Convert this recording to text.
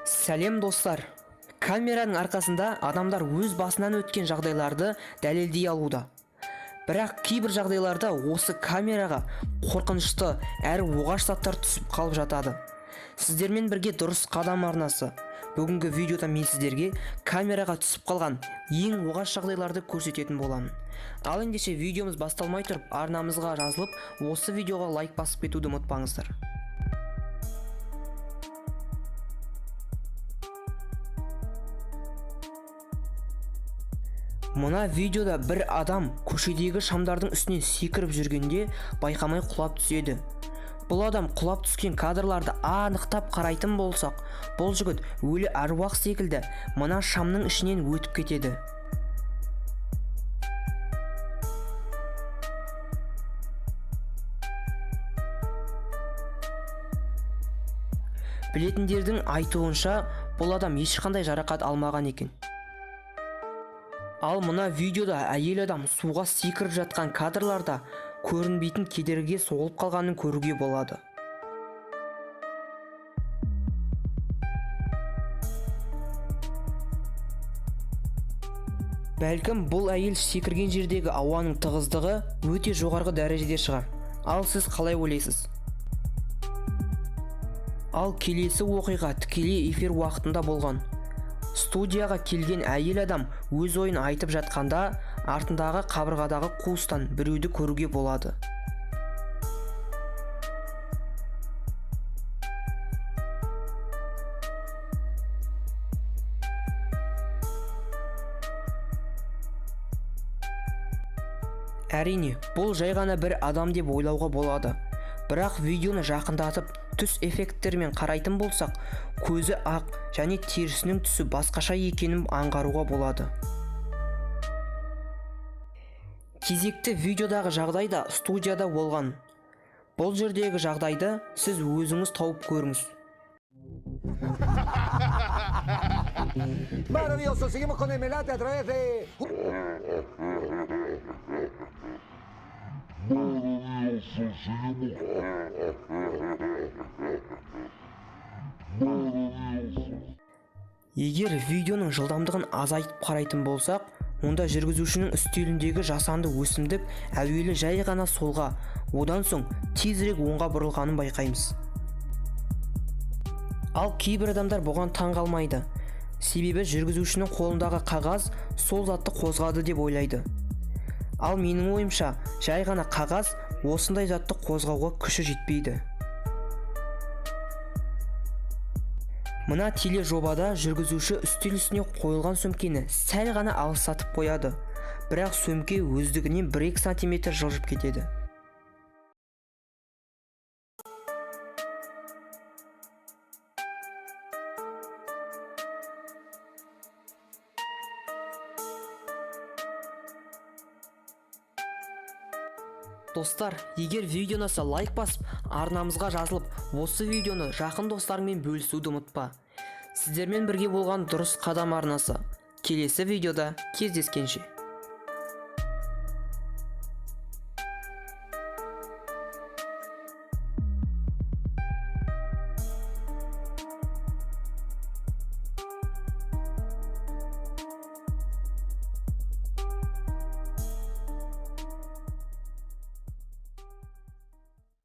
Сәлем достар. Камераның арқасында адамдар өз басынан өткен жағдайларды дәлелдей алуда. Бірақ кейбір жағдайларда осы камераға қорқынышты әрі оғаш заттар түсіп қалып жатады. Сіздермен бірге дұрыс қадам арнасы. Бүгінгі видеода мен сіздерге камераға түсіп қалған ең оғаш жағдайларды көрсететін боламын. Ал ендеше видеомыз басталмай тұрып, арнамызға жазылып, осы видеоға лайк басып кетуді ұмытпаңыздар. Мына видеода бір адам көшедегі шамдардың үстінен секіріп жүргенде байқамай құлап түседі. Бұл адам құлап түскен кадрларды анықтап қарайтын болсақ, бұл жігіт өлі аруақ секілді мына шамның ішінен өтіп кетеді. Білетіндердің айтуынша, бұл адам ешқандай жарақат алмаған екен. Ал мына видеода әйел адам суға секіріп жатқан кадрларда көрінбейтін кедергіге соғылып қалғанын көруге болады. Бәлкім бұл әйел секірген жердегі ауаның тығыздығы өте жоғарғы дәрежеде шығар. Ал сіз қалай ойлайсыз? Ал келесі оқиға тікелей эфир уақытында болған. Студияға келген әйел адам өз ойын айтып жатқанда, артындағы қабырғадағы қуыстан біреуді көруге болады. Әрине, бұл жай ғана бір адам деп ойлауға болады. Бірақ видеоны жақындатып, түс эффекттерімен қарайтын болсақ, көзі ақ және терісінің түсі басқаша екенін аңғаруға болады. Кезекті видеодағы жағдай да студияда болған. Бұл жердегі жағдайды сіз өзіңіз тауып көріңіз. Maravilloso, seguimos con el Melate a través de... Егер видеоның жылдамдығын азайтып қарайтын болсақ, онда жүргізушінің үстеліндегі жасанды өсімдік әуелі жай ғана солға, одан соң тезірек оңға бұрылғанын байқаймыз. Ал кейбір адамдар бұған таң қалмайды. Себебі жүргізушінің қолындағы қағаз сол затты қозғады деп ойлайды. Ал менің ойымша, жай ғана қағаз осындай затты қозғауға күші жетпейді. Мына тележобада жүргізуші үстел үстіне қойылған сөмкені сәл ғана алыстатып қояды, бірақ сөмке өздігінен 1-2 сантиметр жылжып кетеді. Достар, егер видео ұнаса лайк басып, арнамызға жазылып, осы видеоны жақын достарыңмен бөлісуді ұмытпа. Сіздермен бірге болған дұрыс қадам арнасы. Келесі видеода кездескенше.